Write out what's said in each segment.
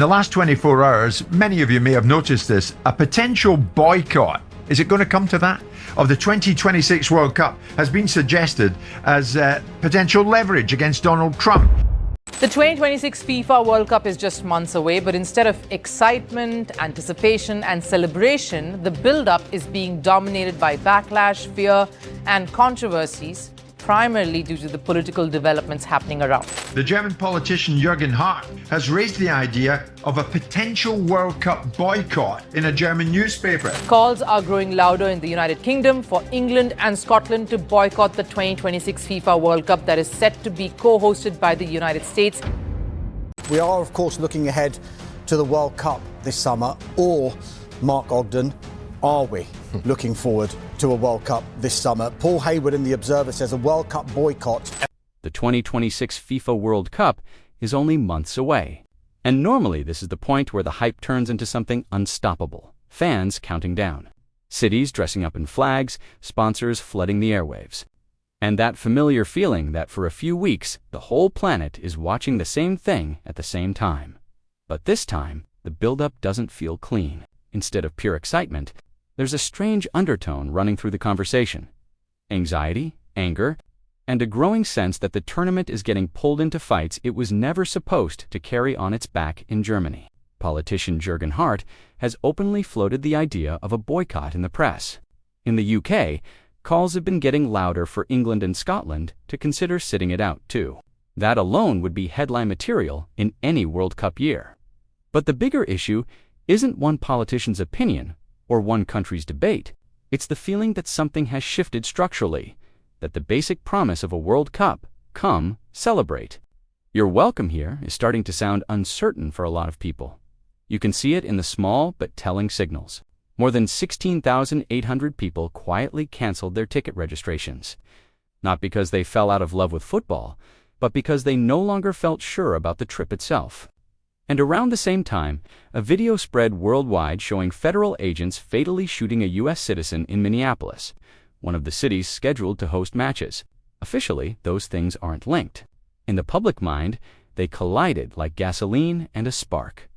The last 24 hours, many of you may have noticed this, a potential boycott. Is it going to come to that? Of the 2026 World Cup has been suggested as potential leverage against Donald Trump. The 2026 FIFA World Cup is just months away, but instead of excitement, anticipation and celebration, the build-up is being dominated by backlash, fear and controversies, primarily due to the political developments happening around. The German politician Jürgen Hart has raised the idea of a potential World Cup boycott in a German newspaper. Calls are growing louder in the United Kingdom for England and Scotland to boycott the 2026 FIFA World Cup that is set to be co-hosted by the United States. We are, of course, looking ahead to the World Cup this summer, or, Mark Ogden, are we looking forward to a World Cup this summer? Paul Hayward in The Observer says a World Cup boycott. The 2026 FIFA World Cup is only months away. And normally this is the point where the hype turns into something unstoppable. Fans counting down. Cities dressing up in flags, sponsors flooding the airwaves. And that familiar feeling that for a few weeks, the whole planet is watching the same thing at the same time. But this time, the buildup doesn't feel clean. Instead of pure excitement, there's a strange undertone running through the conversation. Anxiety, anger, and a growing sense that the tournament is getting pulled into fights it was never supposed to carry on its back in Germany. Politician Jürgen Hart has openly floated the idea of a boycott in the press. In the UK, calls have been getting louder for England and Scotland to consider sitting it out too. That alone would be headline material in any World Cup year. But the bigger issue isn't one politician's opinion or one country's debate. It's the feeling that something has shifted structurally, that the basic promise of a World Cup, come, celebrate, you're welcome here, is starting to sound uncertain for a lot of people. You can see it in the small but telling signals. More than 16,800 people quietly canceled their ticket registrations, not because they fell out of love with football, but because they no longer felt sure about the trip itself. And around the same time, a video spread worldwide showing federal agents fatally shooting a U.S. citizen in Minneapolis, one of the cities scheduled to host matches. Officially, those things aren't linked. In the public mind, they collided like gasoline and a spark.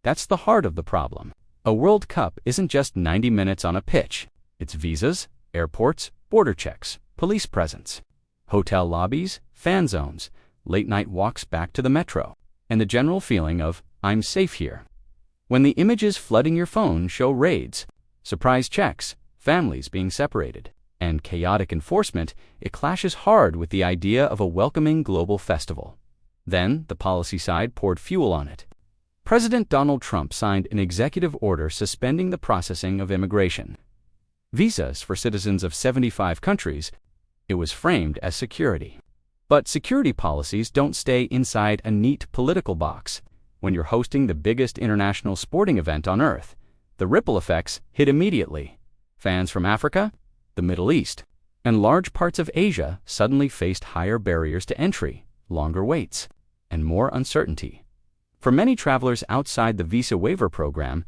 That's the heart of the problem. A World Cup isn't just 90 minutes on a pitch. It's visas, airports, border checks, police presence, hotel lobbies, fan zones, late-night walks back to the metro, and the general feeling of, I'm safe here. When the images flooding your phone show raids, surprise checks, families being separated, and chaotic enforcement, it clashes hard with the idea of a welcoming global festival. Then, the policy side poured fuel on it. President Donald Trump signed an executive order suspending the processing of immigration. Visas for citizens of 75 countries. It was framed as security. But security policies don't stay inside a neat political box. When you're hosting the biggest international sporting event on Earth, the ripple effects hit immediately. Fans from Africa, the Middle East, and large parts of Asia suddenly faced higher barriers to entry, longer waits, and more uncertainty. For many travelers outside the visa waiver program,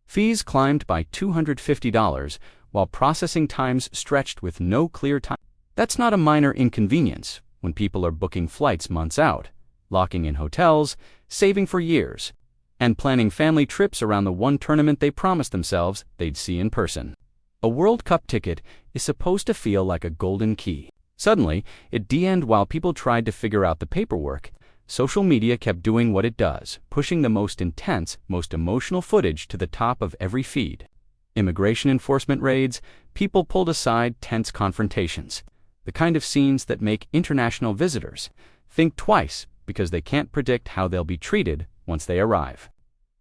fees climbed by $250 while processing times stretched with no clear time. That's not a minor inconvenience when people are booking flights months out, locking in hotels, saving for years, and planning family trips around the one tournament they promised themselves they'd see in person. A World Cup ticket is supposed to feel like a golden key. Suddenly, it de-ended while people tried to figure out the paperwork. Social media kept doing what it does, pushing the most intense, most emotional footage to the top of every feed. Immigration enforcement raids, people pulled aside, tense confrontations. The kind of scenes that make international visitors think twice because they can't predict how they'll be treated once they arrive.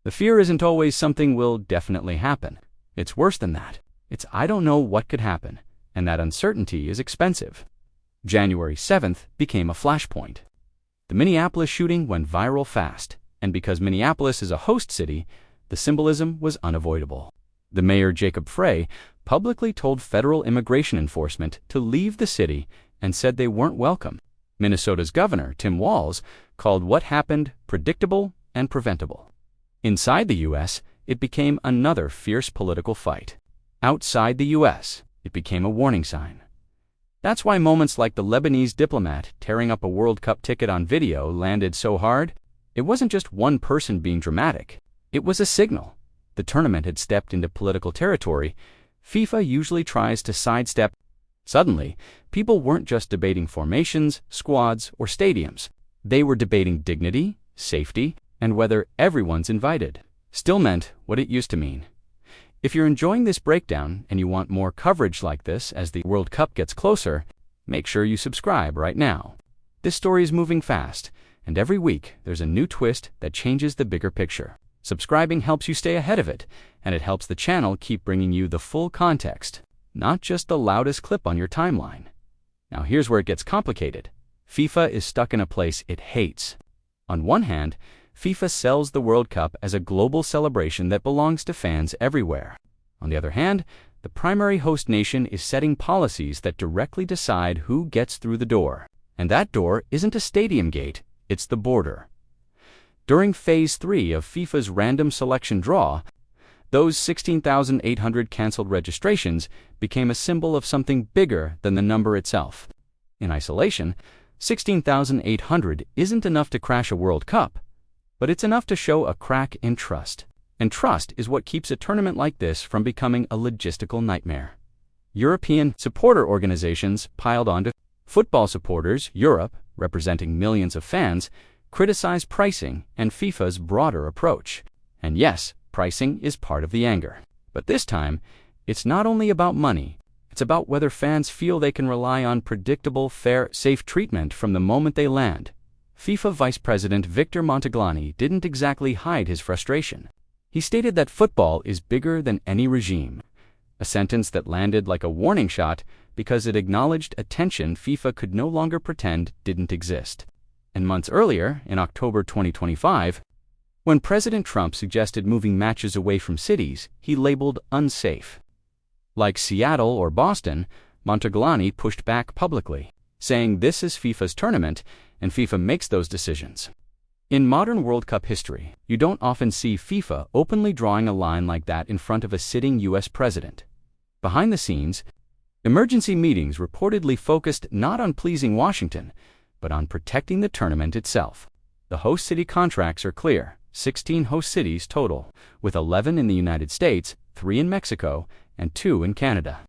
The fear isn't always something will definitely happen. It's worse than that. It's I don't know what could happen, and that uncertainty is expensive. January 7th became a flashpoint. The Minneapolis shooting went viral fast, and because Minneapolis is a host city, the symbolism was unavoidable. The mayor, Jacob Frey, publicly told federal immigration enforcement to leave the city and said they weren't welcome. Minnesota's governor, Tim Walz, called what happened predictable and preventable. Inside the U.S., it became another fierce political fight. Outside the U.S., it became a warning sign. That's why moments like the Lebanese diplomat tearing up a World Cup ticket on video landed so hard. It wasn't just one person being dramatic. It was a signal. The tournament had stepped into political territory FIFA usually tries to sidestep. Suddenly, people weren't just debating formations, squads, or stadiums. They were debating dignity, safety, and whether everyone's invited. Still meant what it used to mean. If you're enjoying this breakdown and you want more coverage like this as the World Cup gets closer, make sure you subscribe right now. This story is moving fast, and every week there's a new twist that changes the bigger picture. Subscribing helps you stay ahead of it, and it helps the channel keep bringing you the full context, not just the loudest clip on your timeline. Now here's where it gets complicated. FIFA is stuck in a place it hates. On one hand, FIFA sells the World Cup as a global celebration that belongs to fans everywhere. On the other hand, the primary host nation is setting policies that directly decide who gets through the door. And that door isn't a stadium gate, it's the border. During Phase 3 of FIFA's random selection draw, those 16,800 cancelled registrations became a symbol of something bigger than the number itself. In isolation, 16,800 isn't enough to crash a World Cup, but it's enough to show a crack in trust. And trust is what keeps a tournament like this from becoming a logistical nightmare. European supporter organizations piled onto football supporters. Europe, representing millions of fans, criticize pricing and FIFA's broader approach. And yes, pricing is part of the anger. But this time, it's not only about money. It's about whether fans feel they can rely on predictable, fair, safe treatment from the moment they land. FIFA Vice President Victor Montaglani didn't exactly hide his frustration. He stated that football is bigger than any regime, a sentence that landed like a warning shot because it acknowledged a tension FIFA could no longer pretend didn't exist. And months earlier, in October 2025, when President Trump suggested moving matches away from cities he labeled unsafe, like Seattle or Boston, Montaglani pushed back publicly, saying this is FIFA's tournament and FIFA makes those decisions. In modern World Cup history, you don't often see FIFA openly drawing a line like that in front of a sitting U.S. president. Behind the scenes, emergency meetings reportedly focused not on pleasing Washington, but on protecting the tournament itself. The host city contracts are clear, 16 host cities total, with 11 in the United States, 3 in Mexico, and 2 in Canada.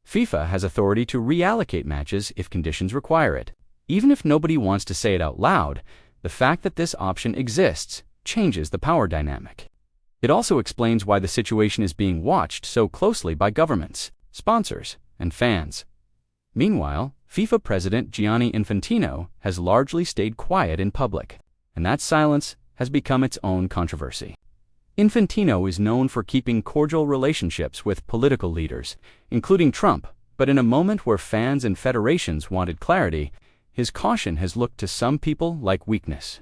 FIFA has authority to reallocate matches if conditions require it. Even if nobody wants to say it out loud, the fact that this option exists changes the power dynamic. It also explains why the situation is being watched so closely by governments, sponsors, and fans. Meanwhile, FIFA President Gianni Infantino has largely stayed quiet in public, and that silence has become its own controversy. Infantino is known for keeping cordial relationships with political leaders, including Trump, but in a moment where fans and federations wanted clarity, his caution has looked to some people like weakness.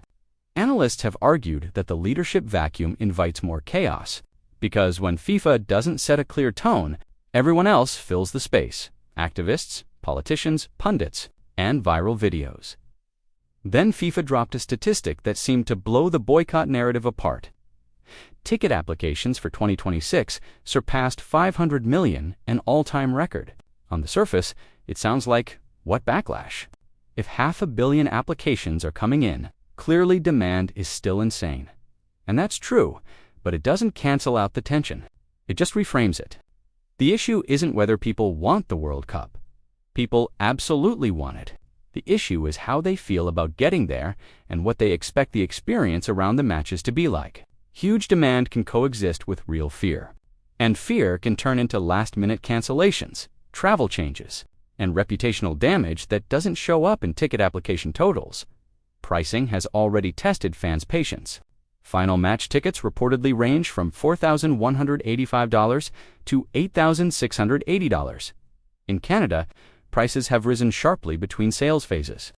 Analysts have argued that the leadership vacuum invites more chaos, because when FIFA doesn't set a clear tone, everyone else fills the space: activists, politicians, pundits, and viral videos. Then FIFA dropped a statistic that seemed to blow the boycott narrative apart. Ticket applications for 2026 surpassed 500 million, an all-time record. On the surface, it sounds like, what backlash? If 500 million applications are coming in, clearly demand is still insane. And that's true, but it doesn't cancel out the tension. It just reframes it. The issue isn't whether people want the World Cup. People absolutely want it. The issue is how they feel about getting there and what they expect the experience around the matches to be like. Huge demand can coexist with real fear. And fear can turn into last-minute cancellations, travel changes, and reputational damage that doesn't show up in ticket application totals. Pricing has already tested fans' patience. Final match tickets reportedly range from $4,185 to $8,680. In Canada, prices have risen sharply between sales phases.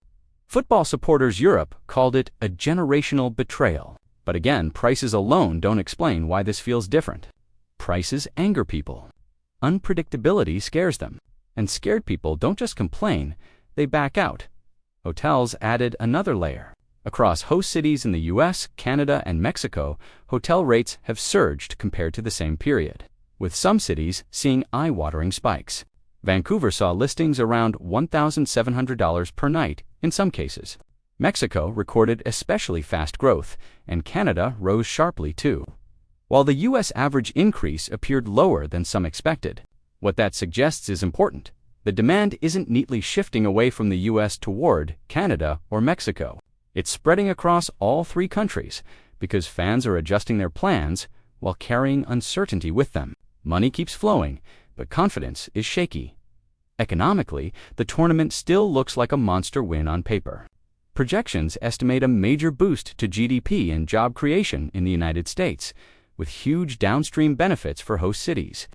Football supporters Europe called it a generational betrayal. But again, prices alone don't explain why this feels different. Prices anger people. Unpredictability scares them. And scared people don't just complain, they back out. Hotels added another layer. Across host cities in the US, Canada, and Mexico, hotel rates have surged compared to the same period, with some cities seeing eye-watering spikes. Vancouver saw listings around $1,700 per night in some cases. Mexico recorded especially fast growth, and Canada rose sharply too. While the U.S. average increase appeared lower than some expected, what that suggests is important. The demand isn't neatly shifting away from the U.S. toward Canada or Mexico. It's spreading across all three countries because fans are adjusting their plans while carrying uncertainty with them. Money keeps flowing, but confidence is shaky. Economically, the tournament still looks like a monster win on paper. Projections estimate a major boost to GDP and job creation in the United States, with huge downstream benefits for host cities.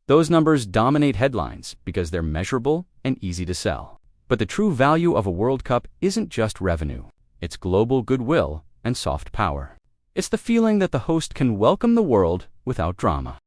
Those numbers dominate headlines because they're measurable and easy to sell. But the true value of a World Cup isn't just revenue. It's global goodwill and soft power. It's the feeling that the host can welcome the world without drama.